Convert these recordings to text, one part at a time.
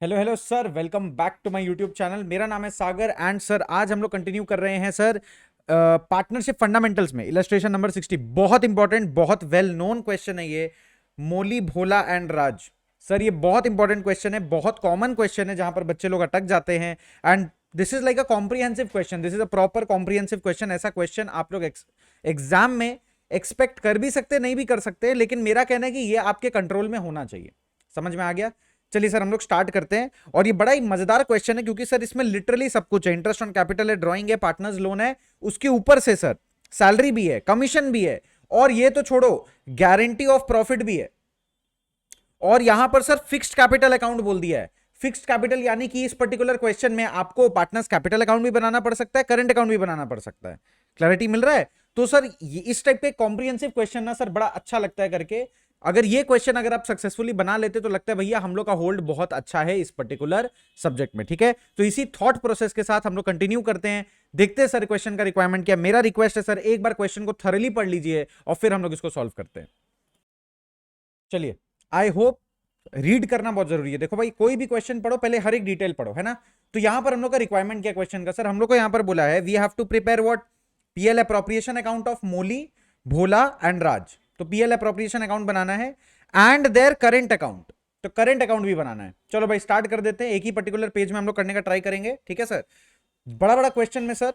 Hello hello sir, welcome back to my YouTube channel. मेरा नाम है सागर एंड सर आज हम लोग कंटिन्यू कर रहे हैं सर पार्टनरशिप फंडामेंटल्स में इलस्ट्रेशन नंबर 60। बहुत इंपॉर्टेंट, बहुत वेल नोन क्वेश्चन है ये। मोली, भोला एंड राज। सर ये बहुत इंपॉर्टेंट क्वेश्चन है, बहुत कॉमन क्वेश्चन है जहां पर बच्चे लोग अटक जाते हैं। And this is like a comprehensive question, this is a proper comprehensive question. ऐसा क्वेश्चन आप लोग एग्जाम में एक्सपेक्ट कर भी सकते, नहीं भी कर सकते, लेकिन मेरा कहना है कि ये आपके कंट्रोल में होना चाहिए। समझ में आ गया? चलिए सर हम लोग स्टार्ट करते हैं। और ये बड़ा ही मजेदार क्वेश्चन है क्योंकि सर इसमें लिटरली सब कुछ है। इंटरेस्ट ऑन कैपिटल है, ड्राइंग है, पार्टनर्स लोन है, उसके ऊपर से सर सैलरी भी है, कमीशन भी है, और ये तो छोड़ो, गारंटी ऑफ प्रॉफिट भी है। और यहां पर सर फिक्स्ड कैपिटल अकाउंट बोल दिया है। फिक्स्ड कैपिटल यानी कि इस पर्टिकुलर क्वेश्चन में आपको पार्टनर्स कैपिटल अकाउंट भी बनाना पड़ सकता है, करंट अकाउंट भी बनाना पड़ सकता है। क्लैरिटी मिल रहा है? तो सर इस टाइप के कॉम्प्रिहेंसिव क्वेश्चन ना सर बड़ा अच्छा लगता है करके। अगर ये क्वेश्चन अगर आप सक्सेसफुली बना लेते तो लगता है भैया हम लोग का होल्ड बहुत अच्छा है इस पर्टिकुलर सब्जेक्ट में। ठीक है, तो इसी थॉट प्रोसेस के साथ हम लोग कंटिन्यू करते हैं। देखते हैं सर क्वेश्चन का रिक्वायरमेंट क्या। मेरा रिक्वेस्ट है सर एक बार क्वेश्चन को थॉरली पढ़ लीजिए और फिर हम लोग इसको सॉल्व करते हैं। चलिए, आई होप रीड करना बहुत जरूरी है। देखो भाई, कोई भी क्वेश्चन पढ़ो पहले हर एक डिटेल पढ़ो, है ना। तो यहां पर हम लोग का रिक्वायरमेंट क्या क्वेश्चन का सर, हम लोग को यहां पर बोला है we have to prepare what, PL appropriation account of Molly, Bhola and Raj. तो पीएल अप्रोप्रिएशन अकाउंट बनाना है एंड देयर करेंट अकाउंट। तो करेंट अकाउंट भी बनाना है। चलो भाई स्टार्ट कर देते हैं। एक ही पर्टिकुलर पेज में हम लोग करने का ट्राई करेंगे, ठीक है सर। बड़ा बड़ा क्वेश्चन में सर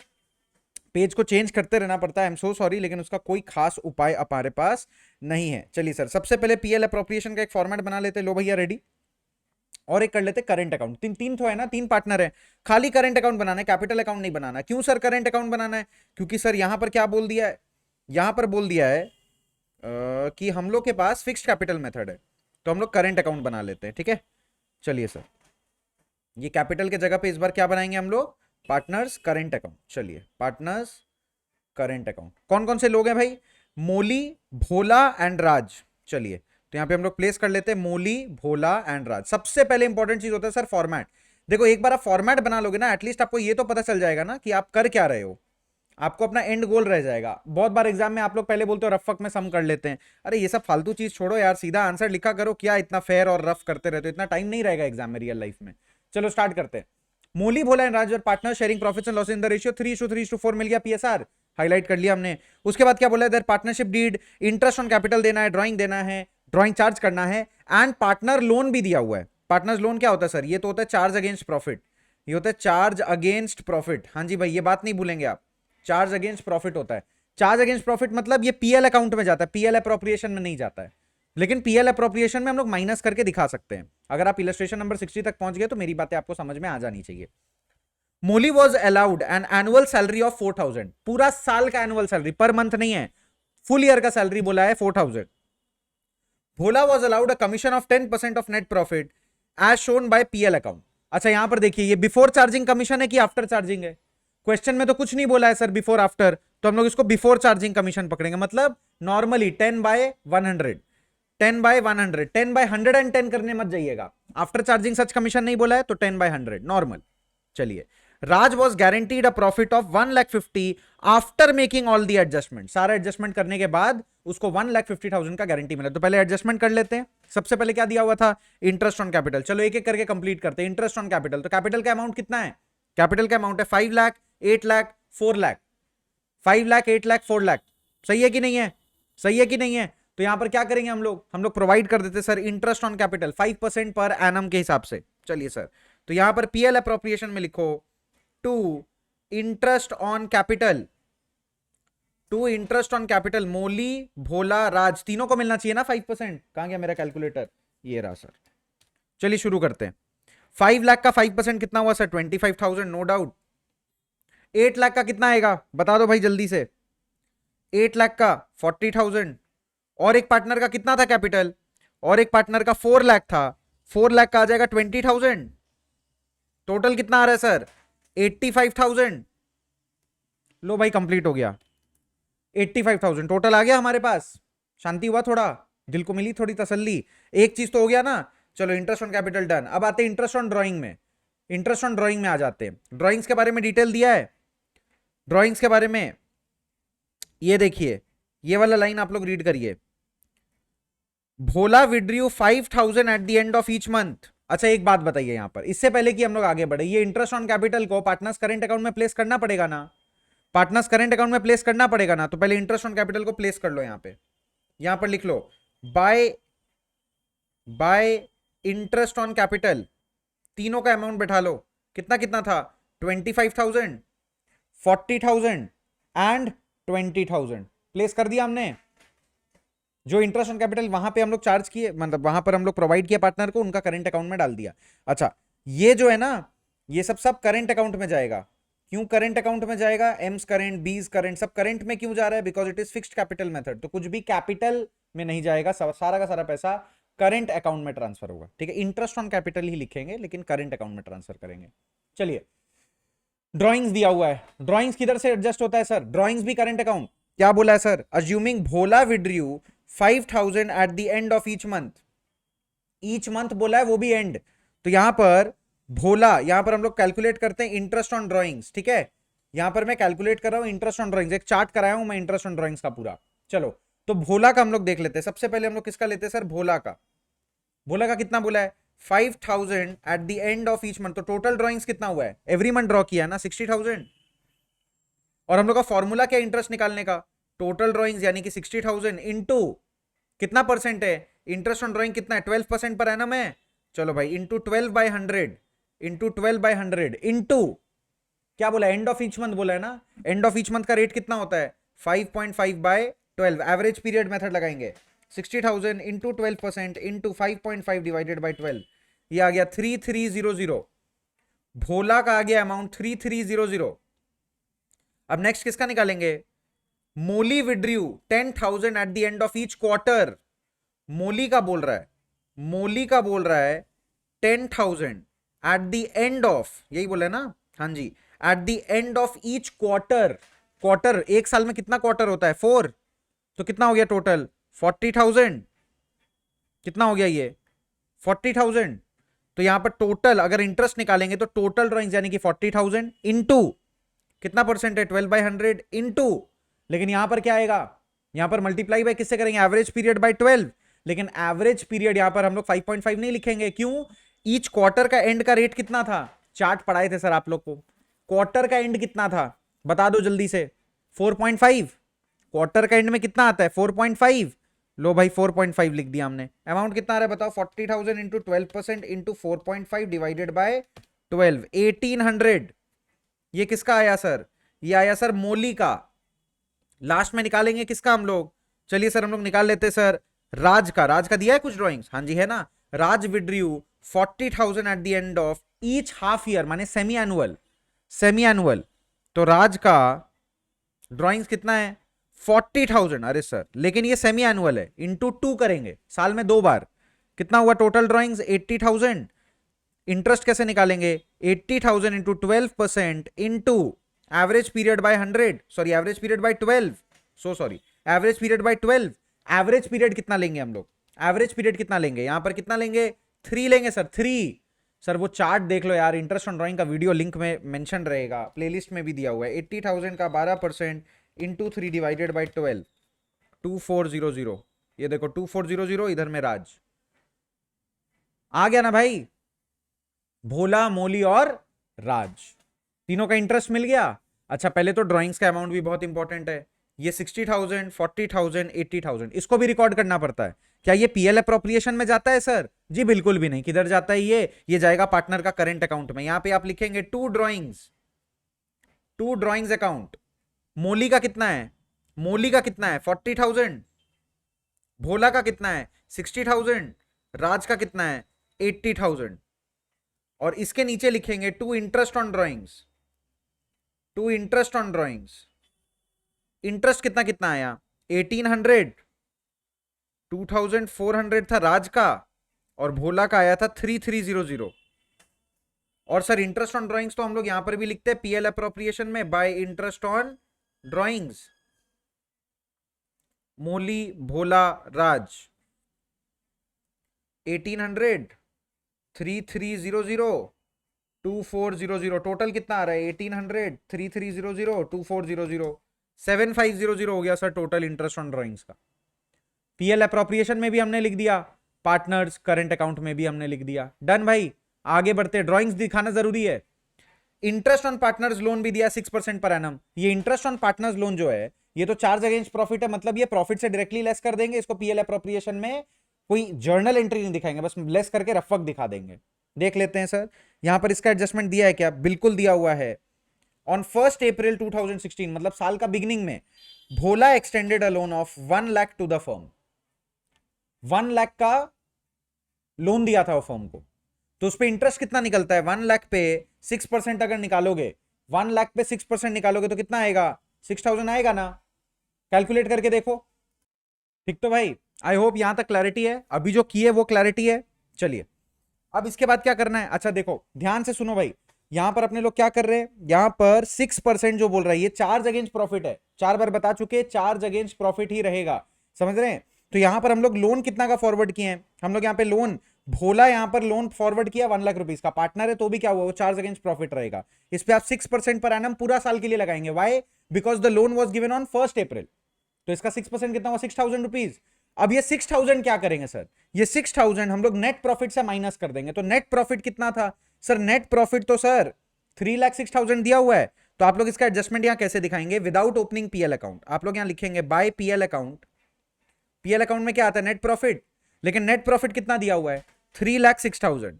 पेज को चेंज करते रहना पड़ता है, आई एम सो सॉरी, लेकिन उसका कोई खास उपाय हमारे पास नहीं है। चलिए सर, सबसे पहले पीएल अप्रोप्रिएशन का एक फॉर्मेट बना लेते हैं। लो भैया रेडी। और एक कर लेते करंट अकाउंट। तीन तीन तो है ना, तीन पार्टनर है, खाली करंट अकाउंट बनाना है, कैपिटल अकाउंट नहीं बनाना। क्यों सर करंट अकाउंट बनाना है? क्योंकि सर यहां पर क्या बोल दिया है, यहां पर बोल दिया है कि हम लोग के पास फिक्स्ड कैपिटल मेथड है, तो हम लोग करंट अकाउंट बना लेते हैं। ठीक है, चलिए सर, ये कैपिटल के जगह पे इस बार क्या बनाएंगे हम लोग, पार्टनर्स करंट अकाउंट। चलिए पार्टनर्स करंट अकाउंट। कौन कौन से लोग हैं भाई? मोली, भोला एंड राज। चलिए, तो यहां पे हम लोग प्लेस कर लेते हैं मोली, भोला एंड राज। सबसे पहले इंपॉर्टेंट चीज होता है सर फॉर्मेट। देखो एक बार आप फॉर्मेट बना लोगे ना, एटलीस्ट आपको ये तो पता चल जाएगा ना कि आप कर क्या रहे हो, आपको अपना एंड गोल रह जाएगा। बहुत बार एग्जाम में आप लोग पहले बोलते हो रफक में सम कर लेते हैं। अरे ये सब फालतू चीज छोड़ो यार, सीधा आंसर लिखा करो। क्या इतना फेयर और रफ करते रहते हो? इतना टाइम नहीं रहेगा एग्जाम में, रियल लाइफ में। चलो स्टार्ट करते हैं। Molly, Bhola and Raj partner sharing profits and loss in the ratio 3:3:4 मिल गया पीएसआर, हाईलाइट कर लिया हमने। उसके बाद क्या बोला है, partnership deed, interest on capital देना है, ड्राइंग देना है, ड्राइंग चार्ज करना है, एंड पार्टनर लोन भी दिया हुआ है। पार्टनर्स लोन क्या होता है सर? ये तो होता है चार्ज अगेंस्ट प्रॉफिट। ये होता है चार्ज अगेंस्ट प्रॉफिट। हाँ जी भाई, ये बात नहीं भूलेंगे आप, चार्ज अगेंस्ट प्रॉफिट होता है। चार्ज अगेंस्ट प्रॉफिट मतलब ये पीएल अकाउंट में जाता है, पीएल अप्रोप्रिएशन में नहीं जाता है। लेकिन पीएल अप्रोप्रिएशन में हम लोग माइनस करके दिखा सकते हैं। अगर आप इलस्ट्रेशन नंबर 60 तक पहुंच गए तो मेरी बातें आपको समझ में आ जानी चाहिए। Molly was allowed an annual salary of 4000। पूरा साल का एनुअल सैलरी, पर मंथ नहीं है, फुल ईयर का सैलरी बोला है 4000। Bhola was allowed a commission of 10% of net profit as shown by PL account. अच्छा यहां पर देखिए, ये बिफोर चार्जिंग कमीशन है कि आफ्टर चार्जिंग है? क्वेश्चन में तो कुछ नहीं बोला है सर बिफोर आफ्टर, तो हम लोग इसको बिफोर चार्जिंग कमीशन पकड़ेंगे। मतलब नॉर्मली 10/100, 10/100, 10/110 करने मत जाइएगा। आफ्टर चार्जिंग सच कमीशन नहीं बोला है, तो 10/100 नॉर्मल। चलिए, Raj was guaranteed a profit of 1,50,000 after making all the adjustment. सारा एडजस्टमेंट करने के बाद उसको 1,50,000 का गारंटी मिला। तो पहले एडजस्टमेंट कर लेते हैं। सबसे पहले क्या दिया हुआ था, इंटरेस्ट ऑन कैपिटल। चलो एक एक करके कंप्लीट करते हैं। इंटरेस्ट ऑन कैपिटल, तो कैपिटल का अमाउंट कितना है? कैपिटल का अमाउंट है 5 लाख, 8 लाख, 4 लाख। 5 लाख, 8 लाख, 4 लाख। सही है कि नहीं है? सही है कि नहीं है? तो यहां पर क्या करेंगे हम लोग प्रोवाइड कर देते sir interest on capital 5% per annum के हिसाब से। चलिए सर, तो यहां पर पीएल अप्रोप्रिएशन में लिखो to interest on capital, to interest on capital Molly, Bhola, Raj, तीनों को मिलना चाहिए ना 5%। कहां गया मेरा कैलकुलेटर? ये रहा सर। चलिए शुरू करते हैं। 5 लाख का 5% कितना हुआ सर? 25,000, no doubt. 8 लाख का कितना आएगा बता दो भाई जल्दी से? 8 लाख का 40,000। और एक पार्टनर का कितना था कैपिटल? और एक पार्टनर का 4 लाख था, 4 लाख का आ जाएगा 20,000। टोटल कितना आ रहा है सर? 85,000। लो भाई कंप्लीट हो गया, 85,000 टोटल आ गया हमारे पास। शांति हुआ थोड़ा, दिल को मिली थोड़ी तसल्ली। एक चीज तो हो गया ना। चलो इंटरेस्ट ऑन कैपिटल डन। अब आते हैं इंटरेस्ट ऑन ड्राइंग में। इंटरेस्ट ऑन ड्राइंग में आ जाते हैं। ड्राइंग्स के बारे में डिटेल दिया है। ड्राइंग्स के बारे में ये देखिए, ये वाला लाइन आप लोग रीड करिए। Bhola withdrew 5,000 at the end of each month. अच्छा एक बात बताइए यहां पर, इससे पहले कि हम लोग आगे बढ़े, ये इंटरेस्ट ऑन कैपिटल को पार्टनर्स करेंट अकाउंट में प्लेस करना पड़ेगा ना, पार्टनर्स करेंट अकाउंट में प्लेस करना पड़ेगा ना, तो पहले इंटरेस्ट ऑन कैपिटल को प्लेस कर लो यहां पर लिख लो by by interest on capital, तीनों का अमाउंट बैठा लो, कितना कितना था, 25,000, 40,000 एंड 20,000 प्लेस कर दिया हमने। जो इंटरेस्ट ऑन कैपिटल वहां पे हम लोग चार्ज किए, मतलब वहां पर हम लोग प्रोवाइड किया पार्टनर को, उनका करंट अकाउंट में डाल दिया। अच्छा ये जो है ना, ये सब करंट अकाउंट में जाएगा। क्यों करंट अकाउंट में जाएगा, एम्स करंट, बीज करंट, सब करंट में क्यों जा रहा है, because it is fixed capital method, तो कुछ भी कैपिटल में नहीं जाएगा, सारा का सारा पैसा करंट अकाउंट में ट्रांसफर होगा। ठीक है, इंटरेस्ट ऑन कैपिटल ही लिखेंगे लेकिन करंट अकाउंट में ट्रांसफर करेंगे। चलिए ड्राइंग्स दिया हुआ है, ड्राइंग्स किधर से एडजस्ट होता है सर, ड्राइंग्स भी करंट अकाउंट। क्या बोला है sir, assuming Bhola withdrew 5,000 at the end of each month बोला है, वो भी एंड, तो यहां पर भोला, यहां पर हम लोग कैलकुलेट करते हैं इंटरेस्ट ऑन ड्राइंग्स। ठीक है, यहां पर मैं कैलकुलेट कर रहा हूं इंटरेस्ट ऑन ड्राइंग्स, एक चार्ट कराया हूं मैं इंटरेस्ट ऑन ड्राइंग्स का पूरा। चलो तो भोला का हम लोग देख लेते हैं, सबसे पहले हम लोग किसका लेते हैं सर, भोला का। भोला का कितना बोला है, 5,000 at the end of each month, तो टोटल ड्राइंग्स कितना हुआ है, एवरी मंथ ड्रॉ किया है ना 60,000, और हम लोग का फॉर्मूला क्या इंटरेस्ट निकालने का, टोटल ड्राइंग्स यानी कि 60,000 इनटू कितना परसेंट है, इंटरेस्ट ऑन ड्राइंग कितना है 12% पर एनम है, चलो भाई इंटू 12/100, इंटू 12/100 इंटू क्या बोला, एंड ऑफ ईच मंथ बोला है ना, एंड ऑफ ईच मंथ का रेट कितना होता है 5.5/12, एवरेज पीरियड मेथड लगाएंगे, 60,000 इंटू 12% इंटू 5.5 डिवाइडेड बाई 12, ये आ गया 3300, भोला का आ गया अमाउंट 3300। अब नेक्स्ट किसका निकालेंगे, Molly withdrew 10,000 at the end of each quarter, Molly का बोल रहा है, मोली का बोल रहा है 10,000 एट द एंड ऑफ, यही बोला है ना, हाँ जी, at the end of each quarter, quarter एक साल में कितना क्वार्टर होता है 4, तो कितना हो गया टोटल 40,000, कितना हो गया ये 40,000, तो यहां पर टोटल अगर इंटरेस्ट निकालेंगे तो टोटल ड्राइंग्स यानी कि 40,000 इंटू कितना परसेंट है 12/100 इंटू, लेकिन यहां पर क्या आएगा, यहां पर मल्टीप्लाई बाय किससे करेंगे, एवरेज पीरियड बाय 12, लेकिन एवरेज पीरियड यहां पर हम लोग 5.5 नहीं लिखेंगे, क्यों, ईच क्वार्टर का एंड का रेट कितना था, चार्ट पढ़ाए थे सर आप लोग को, क्वार्टर का एंड कितना था बता दो जल्दी से, 4.5, क्वार्टर का एंड में कितना आता है 4.5, लो भाई 4.5 लिख दिया हमने, अमाउंट कितना आ रहा है बताओ, 40,000 इंटू 12% इंटू 4.5 डिवाइडेड बाय 12, 1800, ये किसका आया सर, ये आया सर मोली का। लास्ट में निकालेंगे किसका हम लोग, चलिए सर हम लोग निकाल लेते सर राज का, राज का दिया है कुछ ड्राइंग्स, हाँ जी है ना, Raj withdrew 40,000 at the end of each half year, माने सेमी एनुअल, सेमी एनुअल, तो राज का ड्राइंग्स कितना है 40,000, अरे सर लेकिन ये सेमी एनुअल है, इंटू 2 करेंगे, साल में 2 बार, कितना हुआ टोटल ड्राइंग्स 80,000, इंटरेस्ट कैसे निकालेंगे 80,000 into 12% into average period by 100, sorry average period by 12, sorry average period by 12, average period कितना लेंगे हम लोग, एवरेज पीरियड कितना लेंगे, यहां पर कितना लेंगे 3 लेंगे सर, 3, सर वो चार्ट देख लो यार, इंटरेस्ट ऑन ड्राइंग का वीडियो लिंक में मेंशन रहेगा, प्लेलिस्ट में भी दिया हुआ है, 80,000 का 12% इंटू 3 डिवाइडेड बाई 12, 2400, ये देखो 2400, इधर में राज आ गया ना भाई, भोला मोली और राज, तीनों का इंटरेस्ट मिल गया। अच्छा पहले तो ड्राइंग्स का अमाउंट भी बहुत इंपॉर्टेंट है, ये 60,000, 40,000, 80,000, इसको भी रिकॉर्ड करना पड़ता है, क्या ये पीएल अप्रोप्रिएशन में जाता है सर, जी बिल्कुल भी नहीं, किधर जाता है ये जाएगा पार्टनर का करंट अकाउंट में, यहां पे आप लिखेंगे टू ड्राइंग्स अकाउंट, मोली का कितना है, मोली का कितना है 40,000, भोला का कितना है 60,000, राज का कितना है 80,000, और इसके नीचे लिखेंगे to interest on drawings, to interest on drawings, interest कितना कितना आया 1800, 2,400 था राज का, और भोला का आया था 3,300, और सर इंटरेस्ट ऑन ड्राइंग्स तो हम लोग यहां पर भी लिखते हैं पीएल अप्रोप्रिएशन में by interest on drawings, Molly Bhola Raj 1800, 3,300, 2,400, total कितना आ रहा है 1800, 3,300, 2,400, 7,500 हो गया sir total interest on drawings का। पीएल अप्रोप्रिएशन में भी हमने लिख दिया पार्टनर्स करंट अकाउंट में भी हमने लिख दिया। डन भाई, आगे बढ़ते, ड्रॉइंग्स दिखाना जरूरी है। इंटरेस्ट ऑन पार्टनर्स लोन भी दिया 6% पर एनम। ये इंटरेस्ट ऑन पार्टनर्स लोन जो है ये तो चार्ज अगेंस्ट प्रॉफिट है, मतलब ये प्रॉफिट से डायरेक्टली लेस कर देंगे इसको। पीएल अप्रोप्रिएशन में कोई जर्नल एंट्री नहीं दिखाएंगे, बस लेस करके रफक दिखा देंगे। देख लेते हैं सर, यहां पर इसका एडजस्टमेंट दिया है क्या? बिल्कुल दिया हुआ है। ऑन 1 अप्रैल 2016, मतलब साल का बिगिनिंग में, Bhola extended a loan of 1 lakh to the firm. 1 lakh का लोन दिया था वो फर्म को, तो उस पर इंटरेस्ट कितना निकलता है? 1 लाख पे 6% अगर निकालोगे, 1 लाख पे 6% निकालोगे तो कितना आएगा? 6000 आएगा ना? कैलकुलेट करके देखो। ठीक तो भाई, आई होप यहां तक क्लैरिटी है। अभी जो की है वो क्लैरिटी है। चलिए अब इसके बाद क्या करना है? अच्छा देखो ध्यान से सुनो भाई, यहां पर अपने लोग क्या कर रहे हैं, यहां पर 6% जो बोल रहा है ये चार्ज अगेंस्ट प्रॉफिट है। 4 बार बता चुके, चार्ज अगेंस्ट प्रॉफिट ही रहेगा, समझ रहे हैं? तो यहां पर हम लोग लोन कितना का फॉरवर्ड किए हैं? हम लोग यहां पे लोन, भोला यहां पर लोन फॉरवर्ड किया 1 लाख रुपीज का, पार्टनर है तो भी क्या हुआ, वो चार्ज अगेंस्ट प्रॉफिट रहेगा। इस पे आप 6% पर एनम पूरा साल के लिए लगाएंगे। Why? Because the loan was given on 1 April, तो इसका 6% कितना हुआ? 6000 रुपीज। अब ये 6000 क्या करेंगे सर? ये 6000 हम लोग नेट प्रॉफिट से माइनस कर देंगे। तो नेट प्रॉफिट कितना था सर? नेट प्रॉफिट तो सर 3,06,000 दिया हुआ है। तो आप लोग इसका एडजस्टमेंट यहां कैसे दिखाएंगे? Without opening PL account. आप लोग यहां लिखेंगे by PL account. PL account में क्या आता है? Net profit. लेकिन नेट प्रॉफिट कितना दिया हुआ है? 3,06,000।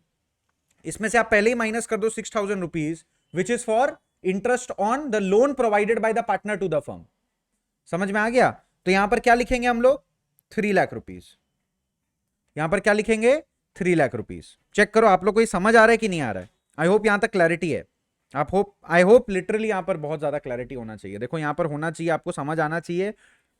इसमें से आप पहले ही माइनस कर दो 6,000 rupees, which is for interest on the loan provided by the partner to the firm. समझ में आ गया? तो यहां पर क्या लिखेंगे हम लोग? 3 लाख रुपीज। यहां पर क्या लिखेंगे? 3 लाख रुपीज। चेक करो आप लोग को ये समझ आ रहा है कि नहीं आ रहा है? आई होप यहां तक क्लैरिटी है। आई होप लिटरली यहां पर बहुत ज्यादा क्लैरिटी होना चाहिए। देखो यहां पर होना चाहिए, आपको समझ आना चाहिए।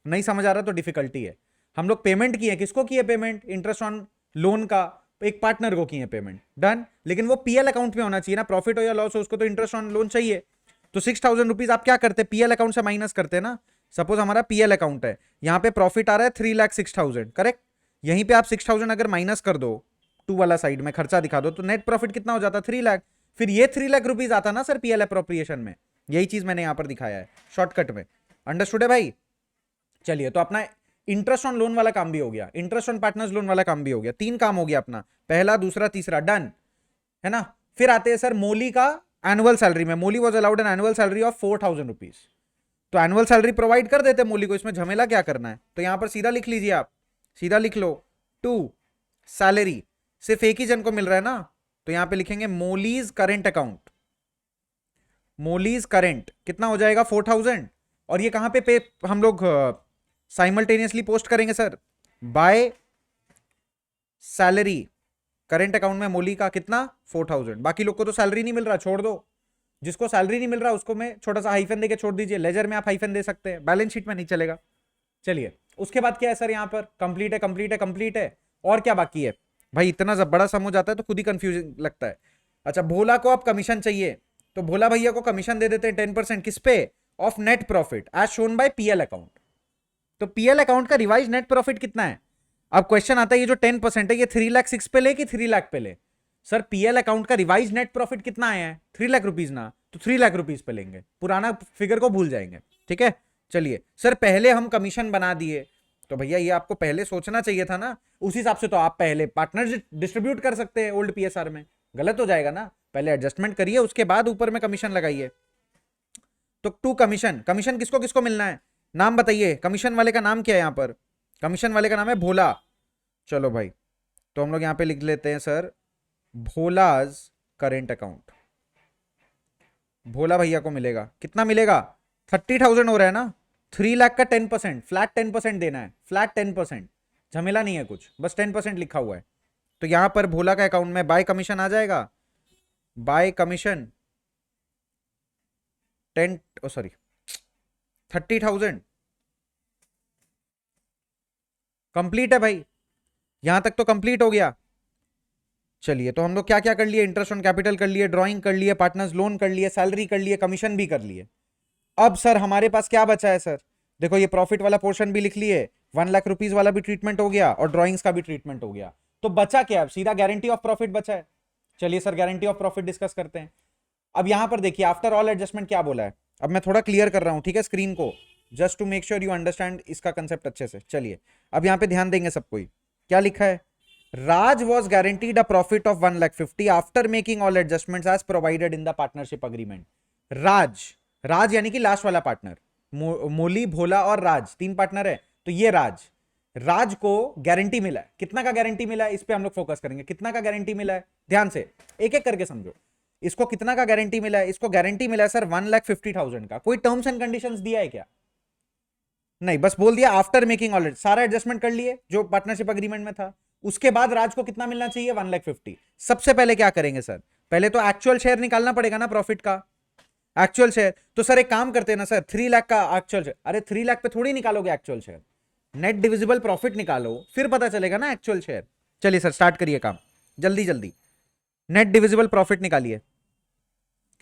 नहीं समझ आ रहा तो डिफिकल्टी है। हम लोग पेमेंट किए, किसको किए पेमेंट? इंटरेस्ट ऑन लोन का एक पार्टनर को किए पेमेंट। डन। लेकिन वो पीएल अकाउंट में होना चाहिए ना, प्रॉफिट हो या लॉस हो उसको तो इंटरेस्ट ऑन लोन चाहिए। तो 6,000 रुपीज आप क्या करते? पीएल अकाउंट से माइनस करते ना। सपोज हमारा पीएल अकाउंट है, यहां पे प्रॉफिट आ रहा है 3,06,000, करेक्ट? यहीं पे आप 6,000 अगर माइनस कर दो, टू वाला साइड में खर्चा दिखा दो, तो नेट प्रॉफिट कितना हो जाता? 3 लाख। फिर ये 3 लाख रुपीज आता ना सर पीएल अप्रोप्रिएशन में। यही चीज मैंने यहां पर दिखाया है शॉर्टकट में। अंडरस्टूड है भाई? चलिए तो अपना इंटरेस्ट ऑन लोन वाला काम भी हो गया, इंटरेस्ट ऑन पार्टनर्स लोन वाला काम भी हो गया। 3 काम हो गया अपना, पहला, दूसरा, तीसरा। डन है ना? फिर आते हैं सर मोली का एनुअल सैलरी में। Molly was allowed an annual salary of 4,000 rupees. तो एनुअल सैलरी प्रोवाइड कर देते मोली को, इसमें झमेला क्या करना है? तो यहां पर सीधा लिख लीजिए आप, सीधा लिख लो 2 सैलरी। सिर्फ एक ही जन को मिल रहा है ना, तो यहां पे लिखेंगे Mullis current account. Mullis current कितना हो जाएगा? 4,000। और ये कहां पे हम लोग साइमल्टेनियसली पोस्ट करेंगे sir? By salary current account में मोली का कितना? 4,000। बाकी लोग को तो सैलरी नहीं मिल रहा, छोड़ दो। जिसको सैलरी नहीं मिल रहा उसको मैं छोटा सा हाइफन देके छोड़ दीजिए। लेजर में आप हाइफन दे सकते हैं, बैलेंस शीट में नहीं चलेगा। चलिए उसके बाद क्या है सर? यहां पर कंप्लीट है, कंप्लीट है, कंप्लीट है। और क्या बाकी है भाई? इतना जब बड़ा सम हो जाता है तो खुद ही कंफ्यूजन लगता है। अच्छा, भोला को आप कमीशन चाहिए तो भोला भैया को कमीशन दे देते हैं 10%। किस पे? Of net profit as shown by PL account. तो पीएल अकाउंट का रिवाइज नेट प्रॉफिट कितना है? अब क्वेश्चन आता है ये जो 10% है ये 3,06,000 पे ले कि 3 लाख पे ले? सर पीएल अकाउंट का रिवाइज नेट प्रॉफिट कितना आया है? 3 लाख रुपीज ना, तो 3 लाख रुपीज पे लेंगे, पुराना फिगर को भूल जाएंगे। ठीक है? चलिए सर पहले हम कमीशन बना दिए, तो भैया ये आपको पहले सोचना चाहिए था ना। उस हिसाब से तो आप पहले पार्टनर डिस्ट्रीब्यूट कर सकते हैं ओल्ड पीएसआर में, गलत हो जाएगा ना। पहले एडजस्टमेंट करिए उसके बाद ऊपर में कमीशन लगाइए। तो 2 कमीशन, कमीशन किसको किसको मिलना है? नाम बताइए, कमीशन वाले का नाम क्या है? यहां पर कमीशन वाले का नाम है भोला। चलो भाई, तो हम लोग यहां पे लिख लेते हैं सर भोलाज करेंट अकाउंट। भोला भैया को मिलेगा कितना? मिलेगा 30,000 हो रहा है ना। 3 लाख का 10%, फ्लैट 10% देना है, फ्लैट 10%। झमेला नहीं है कुछ, बस 10% लिखा हुआ है। तो यहां पर भोला का अकाउंट में बाय कमीशन आ जाएगा। बाय कमीशन 30,000 कंप्लीट है भाई। यहां तक तो कंप्लीट हो गया। चलिए तो हम लोग क्या क्या कर लिए? इंटरेस्ट ऑन कैपिटल कर लिए, ड्राइंग कर लिए, पार्टनर्स लोन कर लिए, सैलरी कर लिए, कमीशन भी कर लिए। अब सर हमारे पास क्या बचा है सर? देखो ये प्रॉफिट वाला पोर्शन भी लिख लिए, 1 लाख रुपीज वाला भी ट्रीटमेंट हो गया और ड्राइंग्स का भी ट्रीटमेंट हो गया। तो बचा क्या? अब सीधा गारंटी ऑफ प्रॉफिट बचा है। चलिए sir guarantee of profit discuss करते हैं। अब यहां पर देखिए आफ्टर ऑल एडजस्टमेंट क्या बोला है। अब मैं थोड़ा क्लियर कर रहा हूं, ठीक है, स्क्रीन को, just to make sure you understand इसका कंसेप्ट अच्छे से। चलिए अब यहां पे ध्यान देंगे सब कोई। क्या लिखा है? Raj was guaranteed a profit of 1,50,000 after making all adjustments as provided in the partnership agreement. राज यानी कि लास्ट वाला पार्टनर, मोली, भोला और राज, तीन पार्टनर है, तो ये राज को गारंटी मिला है। कितना का गारंटी मिला है, इस पे हम लोग फोकस करेंगे। कितना का गारंटी मिला है, ध्यान से एक एक करके समझो। इसको कितना का गारंटी मिला है? इसको गारंटी मिला है सर 1,50,000 का। कोई टर्म्स एंड कंडीशंस दिया है क्या? नहीं, बस बोल दिया आफ्टर मेकिंग ऑलरेडी, सारा एडजस्टमेंट कर लिए जो पार्टनरशिप अग्रीमेंट में था। उसके बाद राज को कितना मिलना चाहिए? 1,50,000। सबसे पहले क्या करेंगे सर, पहले तो एक्चुअल शेयर निकालना पड़ेगा ना प्रॉफिट का, एक्चुअल शेयर। तो सर एक काम करते हैं ना सर, 3 लाख का एक्चुअल शेयर। अरे 3 लाख पे थोड़ी निकालोगे actual share, net divisible profit निकालो, फिर पता चलेगा ना एक्चुअल शेयर। चलिए सर स्टार्ट करिए काम, जल्दी जल्दी। नेट डिविजिबल प्रॉफिट निकालिए।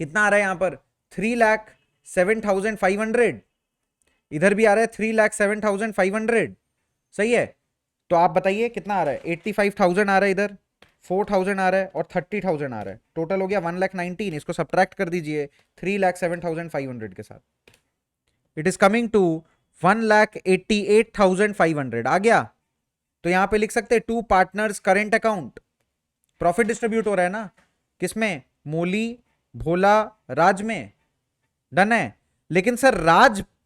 कितना आ रहा है यहां पर? 3,07,500। इधर भी आ रहा है 3,07,500। सही है, तो आप बताइए कितना आ रहा है? 85,000 आ रहा है, इधर 4,000 आ रहा है और 30,000 आ रहा है। टोटल हो गया 1,19,000। इसको सब्ट्रैक्ट कर दीजिए 3,07,500 के साथ। इट इज कमिंग टू 1,88,500 आ गया। तो यहां पे लिख सकते हैं to partners current account, profit distribute हो रहा है ना, किसमें? मोली, भोला, राज में। डन है। लेकिन सर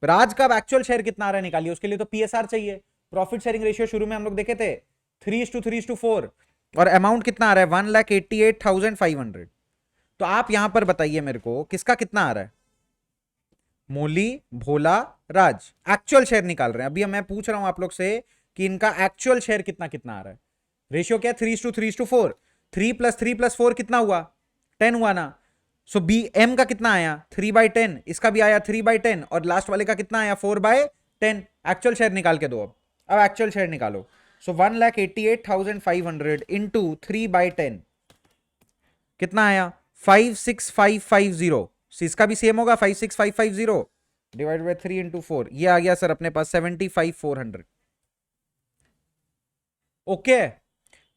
राज का एक्चुअल शेयर कितना आ रहा है निकालिए। उसके लिए तो पीएसआर चाहिए, प्रॉफिट शेयरिंग रेशियो शुरू में हम लोग देखे थे 3:3:4, और अमाउंट कितना आ रहा है? 1,88,500। तो आप यहां पर बताइए मेरे को किसका कितना आ रहा है? मोली, भोला, राज एक्चुअल शेयर निकाल रहे हैं। अभी मैं पूछ रहा हूं आप लोग से कि इनका एक्चुअल शेयर कितना कितना आ रहा है। रेशियो क्या है? 3:3:4। 3 + 3 + 4 कितना हुआ? 10 हुआ ना। सो बी एम का कितना आया? 3/10। इसका भी आया 3/10, और लास्ट वाले का कितना आया? 4/10। एक्चुअल शेयर निकाल के दो। अब एक्चुअल शेयर निकालो। सो 1,88,500 इंटू 3/10 कितना आया? 56550। इसका भी सेम होगा 56550 डिवाइड बाय 3 इंटू 4। ये आ गया सर अपने पास 75,400। ओके,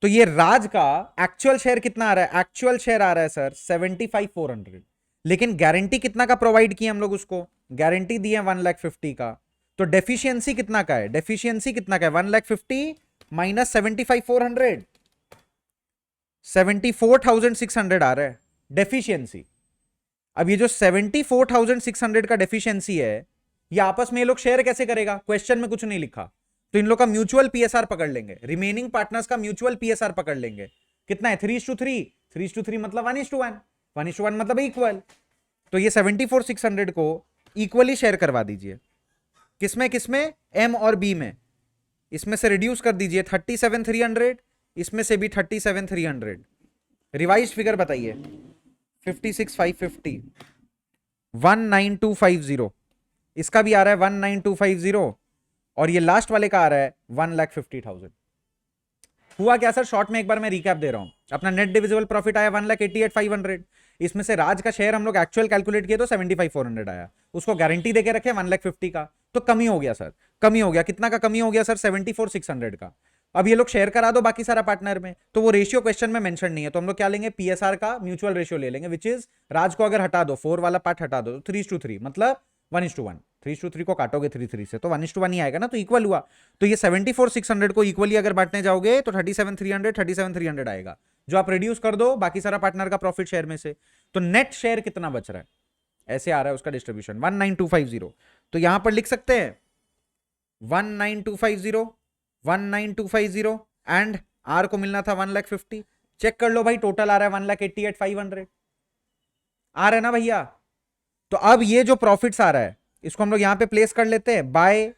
तो ये राज का एक्चुअल शेयर कितना आ रहा है? एक्चुअल शेयर आ रहा है सर 75,400। लेकिन गारंटी कितना का प्रोवाइड किया हम लोग उसको? गारंटी दी है 1,50,000 का। तो डेफिशिएंसी कितना का है? डेफिशिएंसी कितना का है? 1,50,000 माइनस 75,400, 74,600 आ रहा है डेफिशिएंसी। अब ये जो 74,600 का डेफिशिएंसी है, ये आपस में ये लोग शेयर कैसे करेगा? क्वेश्चन में कुछ नहीं लिखा, तो इन लोग का म्यूचुअल पीएसआर पकड़ लेंगे, रिमेनिंग पार्टनर्स का म्यूचुअल पीएसआर पकड़ लेंगे। कितना है? 3:3। 3:3 मतलब 1:1, 1:1 मतलब इक्वल। तो ये 74,600 को इक्वली शेयर करवा दीजिए। किसमें किसमें? एम और बी में। इसमें से रिड्यूस कर दीजिए 37,300, इसमें से भी 37,300। रिवाइज फिगर बताइए। 56,550, 1,9250। इसका भी आ रहा है 1,9250, और ये लास्ट वाले का आ रहा है 1,50,000। हुआ क्या सर? शॉर्ट में एक बार मैं रिकैप दे रहा हूं। अपना नेट डिविजिबल प्रॉफिट आया 1,88,500। इसमें से राज का शेयर हम लोग एक्चुअल कैलकुलेट किए तो 75,400 आया। उसको गारंटी देके रखे 1,50,000 का, तो कमी हो गया सर। कमी हो गया, कितना का कमी हो गया सर? 74,600 का। अब ये लोग शेयर करा दो बाकी सारा पार्टनर में, तो वो रेशियो क्वेश्चन में मेंशन नहीं है, तो हम लोग क्या लेंगे? पीएसआर का म्यूचुअल रेशियो ले लेंगे, विच इज राज को अगर हटा दो, 4 वाला पार्ट हटा दो, तो 3:3 मतलब 1:1। 3:3 को काटोगे 3 से तो 1:1 ही आएगा ना, तो इक्वल हुआ। तो ये 74,600 को इक्वली अगर बांटने जाओगे तो 37,300 आएगा, जो आप रिड्यूस कर दो बाकी सारा पार्टनर का प्रॉफिट शेयर में से। तो नेट शेयर कितना बच रहा है? ऐसे आ रहा है उसका डिस्ट्रीब्यूशन 1,9250। तो यहां पर लिख सकते हैं 1,9250, 1,9250 एंड आर को मिलना था 1,50,000। चेक कर लो भाई, टोटल आ रहा है 1,88,500 आ रहा है ना भैया। तो अब ये जो प्रॉफिट्स आ रहा है इसको हम लोग यहां पे प्लेस कर लेते हैं बाय,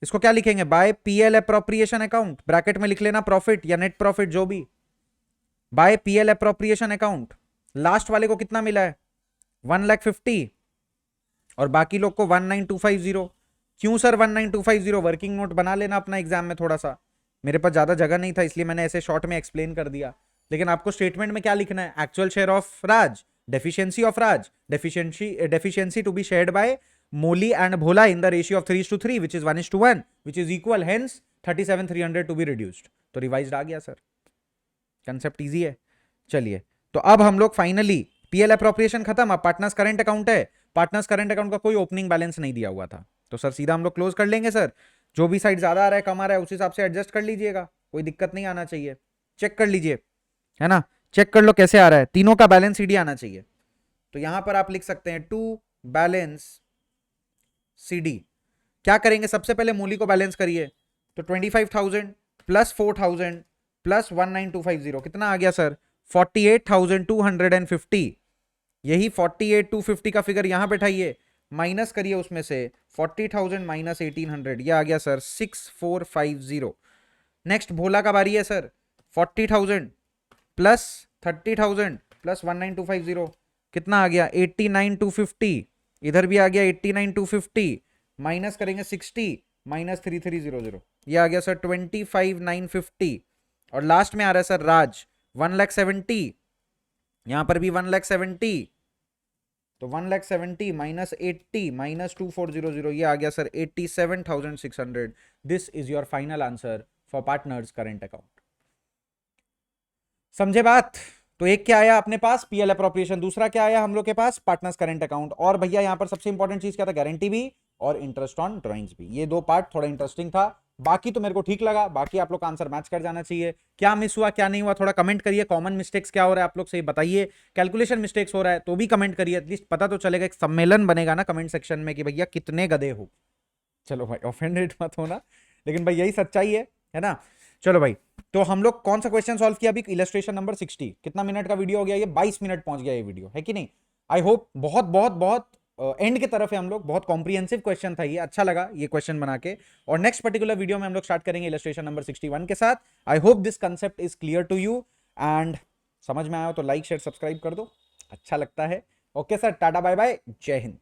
इसको क्या लिखेंगे? By PL appropriation account, bracket में लिख लेना प्रॉफिट या नेट प्रॉफिट जो भी, by PL appropriation account. Last वाले को कितना मिला है? 1,50,000, और बाकी लोग को 1,9250। क्यों सर 1,9250? वर्किंग नोट बना लेना अपना एग्जाम में थोड़ा सा, मेरे पास ज्यादा जगह नहीं था इसलिए मैंने ऐसे शॉर्ट में एक्सप्लेन कर दिया। लेकिन आपको स्टेटमेंट में क्या लिखना है? Actual share of Raj, deficiency of Raj, deficiency to be shared by Molly and Bhola in the ratio of 3:3 which is 1:1 which is equal, hence 37,300 to be reduced. तो रिवाइज्ड आ गया सर, कंसेप्ट इजी है। चलिए, तो अब हम लोग फाइनली पीएल अप्रोप्रिएशन खत्म, अब पार्टनर्स करंट अकाउंट है। पार्टनर्स करंट अकाउंट का कोई ओपनिंग बैलेंस नहीं दिया हुआ था, तो सर सीधा हम लोग क्लोज कर लेंगे। सर जो भी साइड ज्यादा आ रहा है कम आ रहा है उस हिसाब से एडजस्ट कर लीजिएगा, कोई दिक्कत नहीं आना चाहिए, चेक कर लीजिए, है ना, चेक कर लो कैसे आ रहा है, तीनों का बैलेंस सीडी आना चाहिए। तो यहां पर आप लिख सकते हैं टू बैलेंस सीडी। क्या करेंगे, सबसे पहले मूली को बैलेंस करिए, तो 25,000 प्लस 4,000 प्लस 19,250 कितना आ गया सर, 48,250। यही 48,250 का फिगर यहां बैठाइए, माइनस करिए उसमें से 40,000 माइनस 1,800, ये आ गया सर 6,450। नेक्स्ट भोला का बारी है सर, 40,000 प्लस 30,000 प्लस 19,250 कितना आ गया 89,250। इधर भी आ गया 89,250, माइनस करेंगे 60 माइनस 3,300, ये आ गया सर 25,950। और लास्ट में आ रहा है सर राज 1,70,000, यहां पर भी 1,70,000, तो 1,70,000 माइनस 80 माइनस 2,400, ये आ गया sir 87,600। This is your final answer for partners current account. समझे बात? तो एक क्या आया अपने पास पीएल अप्रोप्रिएशन, दूसरा क्या आया हम लोग के पास पार्टनर्स करंट अकाउंट, और भैया यहां पर सबसे इंपॉर्टेंट चीज क्या था, गारंटी भी और इंटरेस्ट ऑन ड्रॉइंग्स भी। ये दो पार्ट थोड़ा इंटरेस्टिंग था, बाकी तो मेरे को ठीक लगा, बाकी आप लोग का आंसर मैच कर जाना चाहिए। क्या मिस हुआ क्या नहीं हुआ थोड़ा कमेंट करिए, कॉमन मिस्टेक्स क्या हो रहा है आप लोग से बताइए, कैलकुलेशन मिस्टेक्स हो रहा है तो भी कमेंट करिए, एटलीस्ट पता तो चलेगा, एक सम्मेलन बनेगा ना कमेंट सेक्शन में कि भैया कितने गधे हो। चलो भाई ऑफेंडेड मत होना, लेकिन भाई यही सच्चाई है ना। चलो भाई, तो हम लोग कौन सा क्वेश्चन सॉल्व किया अभी, इलस्ट्रेशन नंबर 60। कितना मिनट का वीडियो हो गया ये, 22 मिनट पहुंच गया ये वीडियो, है कि नहीं। आई होप बहुत बहुत बहुत एंड की तरफ है हम लोग, बहुत कॉम्प्रिहेंसिव क्वेश्चन था ये, अच्छा लगा ये क्वेश्चन बना के। और नेक्स्ट पर्टिकुलर वीडियो में हम लोग स्टार्ट करेंगे इलस्ट्रेशन नंबर 61 के साथ। I hope this concept is clear to you, and समझ में आया हो तो लाइक शेयर सब्सक्राइब कर दो, अच्छा लगता है। Okay sir, tata bye bye, जय हिंद।